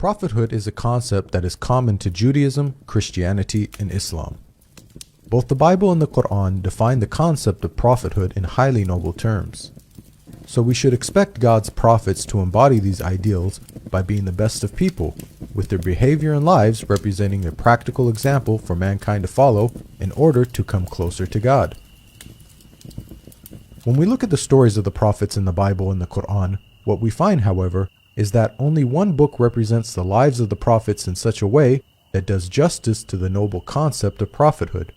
Prophethood is a concept that is common to Judaism, Christianity, and Islam. Both the Bible and the Qur'an define the concept of prophethood in highly noble terms. So we should expect God's prophets to embody these ideals by being the best of people, with their behavior and lives representing a practical example for mankind to follow in order to come closer to God. When we look at the stories of the prophets in the Bible and the Qur'an, what we find, however, is that only one book represents the lives of the prophets in such a way that does justice to the noble concept of prophethood.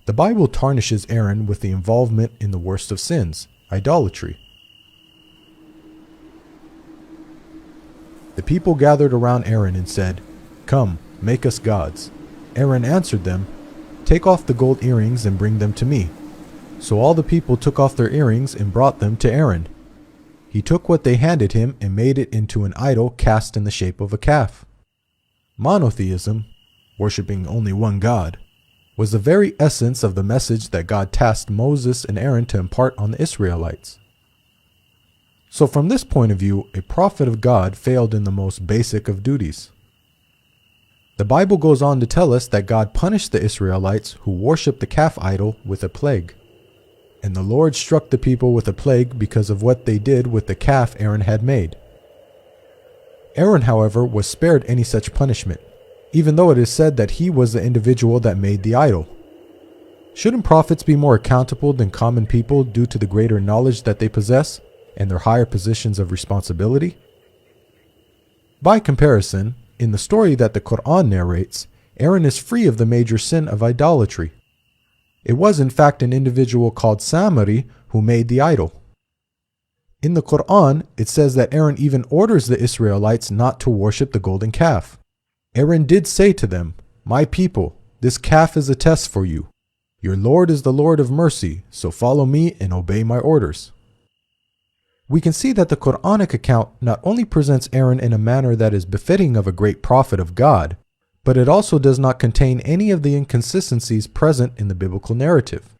The Bible tarnishes Aaron with the involvement in the worst of sins, idolatry. The people gathered around Aaron and said, "Come, make us gods." Aaron answered them, "Take off the gold earrings and bring them to me." So all the people took off their earrings and brought them to Aaron. He took what they handed him and made it into an idol cast in the shape of a calf. Monotheism, worshipping only one God, was the very essence of the message that God tasked Moses and Aaron to impart on the Israelites. So from this point of view, a prophet of God failed in the most basic of duties. The Bible goes on to tell us that God punished the Israelites who worshipped the calf idol with a plague. And the Lord struck the people with a plague because of what they did with the calf Aaron had made. Aaron, however, was spared any such punishment, even though it is said that he was the individual that made the idol. Shouldn't prophets be more accountable than common people due to the greater knowledge that they possess and their higher positions of responsibility? By comparison, in the story that the Qur'an narrates, Aaron is free of the major sin of idolatry. It was in fact an individual called Samari who made the idol. In the Qur'an, it says that Aaron even orders the Israelites not to worship the golden calf. Aaron did say to them, "My people, this calf is a test for you. Your Lord is the Lord of mercy, so follow me and obey my orders." We can see that the Qur'anic account not only presents Aaron in a manner that is befitting of a great prophet of God, but it also does not contain any of the inconsistencies present in the biblical narrative.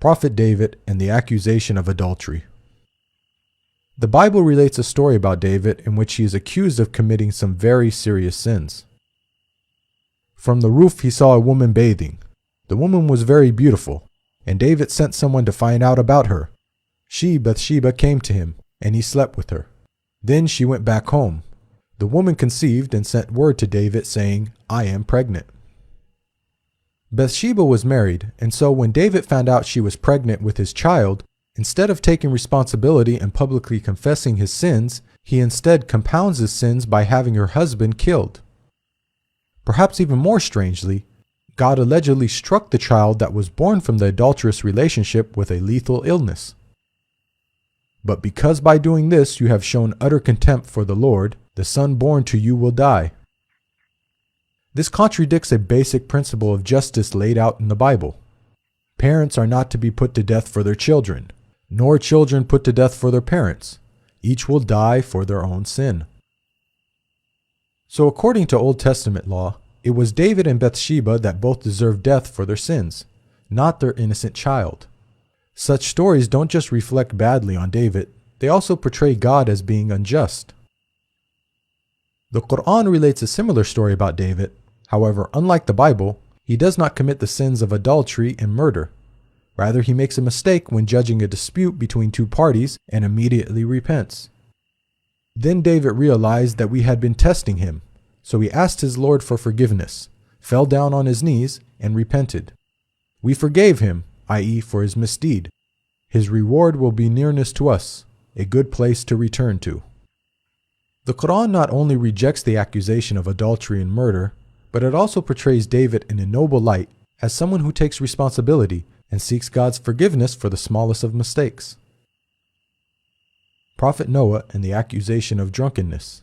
Prophet David and the accusation of adultery. The Bible relates a story about David in which he is accused of committing some very serious sins. From the roof he saw a woman bathing. The woman was very beautiful, and David sent someone to find out about her. She, Bathsheba, came to him, and he slept with her. Then she went back home. The woman conceived and sent word to David saying, "I am pregnant." Bathsheba was married, and so when David found out she was pregnant with his child, instead of taking responsibility and publicly confessing his sins, he instead compounds his sins by having her husband killed. Perhaps even more strangely, God allegedly struck the child that was born from the adulterous relationship with a lethal illness. But because by doing this you have shown utter contempt for the Lord, the son born to you will die. This contradicts a basic principle of justice laid out in the Bible. Parents are not to be put to death for their children, nor children put to death for their parents. Each will die for their own sin. So according to Old Testament law, it was David and Bathsheba that both deserved death for their sins, not their innocent child. Such stories don't just reflect badly on David, they also portray God as being unjust. The Qur'an relates a similar story about David. However, unlike the Bible, he does not commit the sins of adultery and murder. Rather, he makes a mistake when judging a dispute between two parties and immediately repents. Then David realized that we had been testing him, so he asked his Lord for forgiveness, fell down on his knees, and repented. We forgave him, i.e., for his misdeed. His reward will be nearness to us, a good place to return to. The Qur'an not only rejects the accusation of adultery and murder, but it also portrays David in a noble light as someone who takes responsibility and seeks God's forgiveness for the smallest of mistakes. Prophet Noah and the accusation of drunkenness.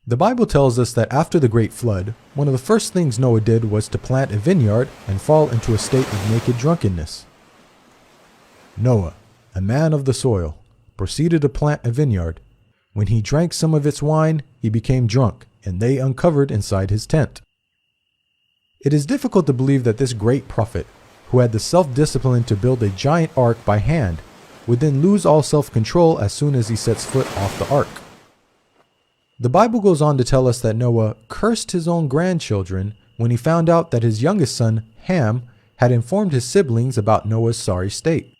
The Bible tells us that after the great flood, one of the first things Noah did was to plant a vineyard and fall into a state of naked drunkenness. Noah, a man of the soil, proceeded to plant a vineyard. When he drank some of its wine, he became drunk, and they uncovered inside his tent. It is difficult to believe that this great prophet, who had the self-discipline to build a giant ark by hand, would then lose all self-control as soon as he sets foot off the ark. The Bible goes on to tell us that Noah cursed his own grandchildren when he found out that his youngest son, Ham, had informed his siblings about Noah's sorry state.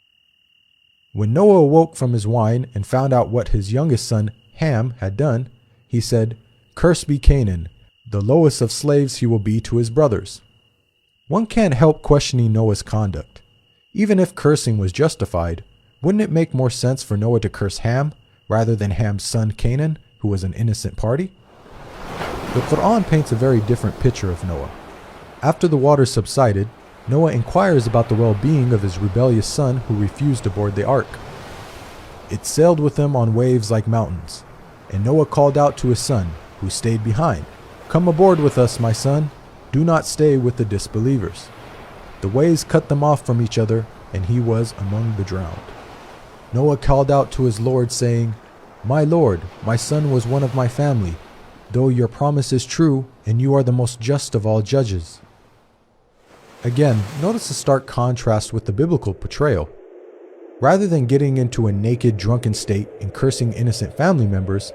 When Noah awoke from his wine and found out what his youngest son, Ham, had done, he said, "Cursed be Canaan, the lowest of slaves he will be to his brothers." One can't help questioning Noah's conduct. Even if cursing was justified, wouldn't it make more sense for Noah to curse Ham rather than Ham's son Canaan, who was an innocent party? The Qur'an paints a very different picture of Noah. After the waters subsided, Noah inquires about the well-being of his rebellious son who refused to board the ark. It sailed with him on waves like mountains, and Noah called out to his son, who stayed behind, "Come aboard with us, my son. Do not stay with the disbelievers." The waves cut them off from each other, and he was among the drowned. Noah called out to his Lord, saying, "My Lord, my son was one of my family, though your promise is true, and you are the most just of all judges." Again, notice the stark contrast with the biblical portrayal. Rather than getting into a naked, drunken state and cursing innocent family members,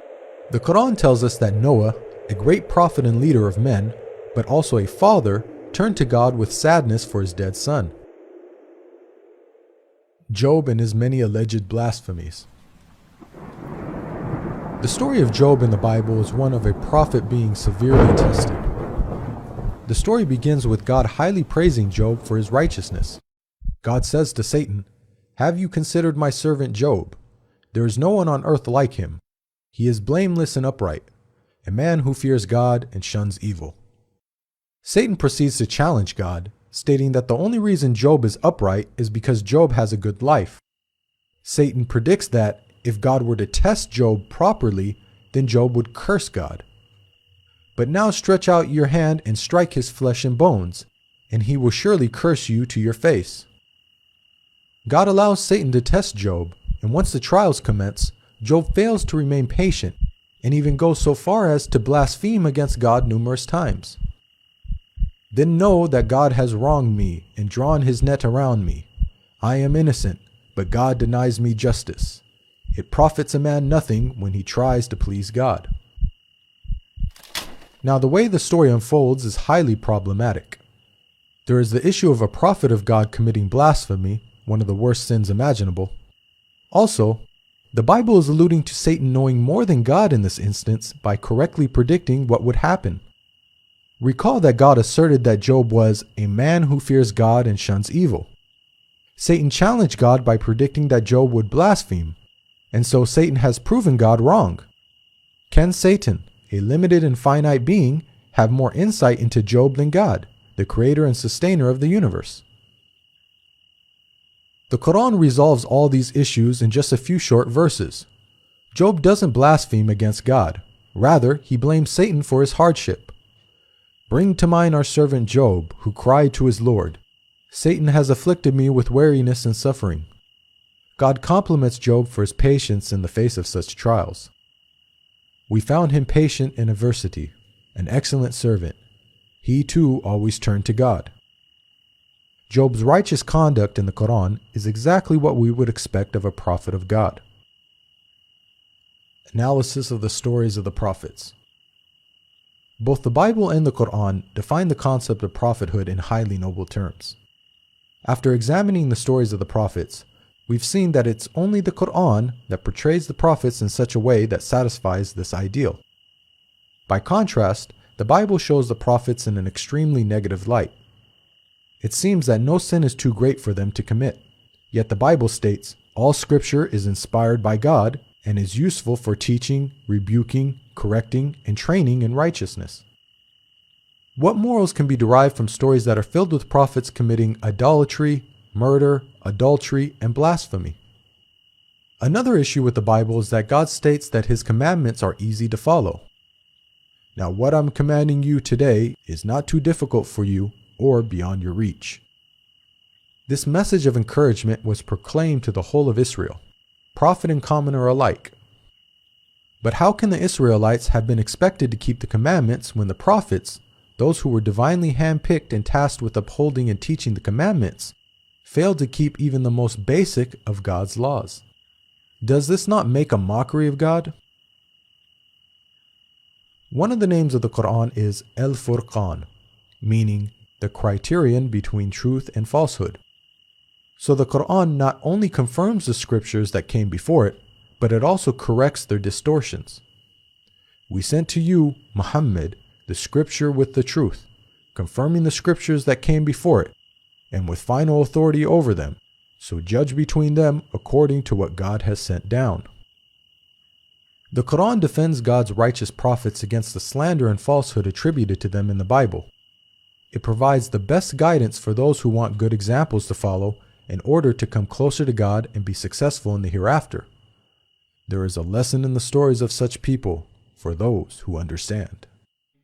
the Quran tells us that Noah, a great prophet and leader of men, but also a father, turned to God with sadness for his dead son. Job and his many alleged blasphemies. The story of Job in the Bible is one of a prophet being severely tested. The story begins with God highly praising Job for his righteousness. God says to Satan, "Have you considered my servant Job? There is no one on earth like him. He is blameless and upright, a man who fears God and shuns evil." Satan proceeds to challenge God, stating that the only reason Job is upright is because Job has a good life. Satan predicts that if God were to test Job properly, then Job would curse God. "But now stretch out your hand and strike his flesh and bones, and he will surely curse you to your face." God allows Satan to test Job, and once the trials commence, Job fails to remain patient, and even goes so far as to blaspheme against God numerous times. "Then know that God has wronged me and drawn his net around me. I am innocent, but God denies me justice. It profits a man nothing when he tries to please God." Now, the way the story unfolds is highly problematic. There is the issue of a prophet of God committing blasphemy, one of the worst sins imaginable. Also, the Bible is alluding to Satan knowing more than God in this instance by correctly predicting what would happen. Recall that God asserted that Job was a man who fears God and shuns evil. Satan challenged God by predicting that Job would blaspheme, and so Satan has proven God wrong. Can Satan, a limited and finite being, have more insight into Job than God, the creator and sustainer of the universe? The Quran resolves all these issues in just a few short verses. Job doesn't blaspheme against God. Rather, he blames Satan for his hardship. "Bring to mind our servant Job, who cried to his Lord, 'Satan has afflicted me with weariness and suffering.'" God compliments Job for his patience in the face of such trials. "We found him patient in adversity, an excellent servant. He too always turned to God." Job's righteous conduct in the Quran is exactly what we would expect of a prophet of God. Analysis of the stories of the prophets. Both the Bible and the Quran define the concept of prophethood in highly noble terms. After examining the stories of the prophets, we've seen that it's only the Qur'an that portrays the prophets in such a way that satisfies this ideal. By contrast, the Bible shows the prophets in an extremely negative light. It seems that no sin is too great for them to commit, yet the Bible states, "All scripture is inspired by God and is useful for teaching, rebuking, correcting, and training in righteousness." What morals can be derived from stories that are filled with prophets committing idolatry, murder, adultery, and blasphemy? Another issue with the Bible is that God states that his commandments are easy to follow. Now, what I'm commanding you today is not too difficult for you or beyond your reach. This message of encouragement was proclaimed to the whole of Israel, prophet and commoner alike. But how can the Israelites have been expected to keep the commandments when the prophets, those who were divinely handpicked and tasked with upholding and teaching the commandments, fail to keep even the most basic of God's laws. Does this not make a mockery of God? One of the names of the Qur'an is Al-Furqan, meaning the criterion between truth and falsehood. So the Qur'an not only confirms the scriptures that came before it, but it also corrects their distortions. We sent to you, Muhammad, the scripture with the truth, confirming the scriptures that came before it, and with final authority over them, so judge between them according to what God has sent down. The Quran defends God's righteous prophets against the slander and falsehood attributed to them in the Bible. It provides the best guidance for those who want good examples to follow in order to come closer to God and be successful in the hereafter. There is a lesson in the stories of such people for those who understand.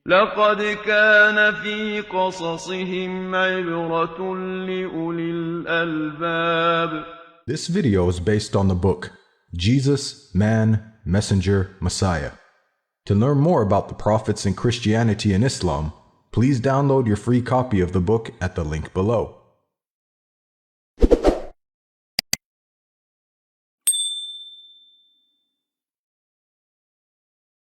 لقد كان في قصصهم عبرة لأولي الألباب. This video is based on the book Jesus, Man, Messenger, Messiah. To learn more about the prophets in Christianity and Islam, please download your free copy of the book at the link below.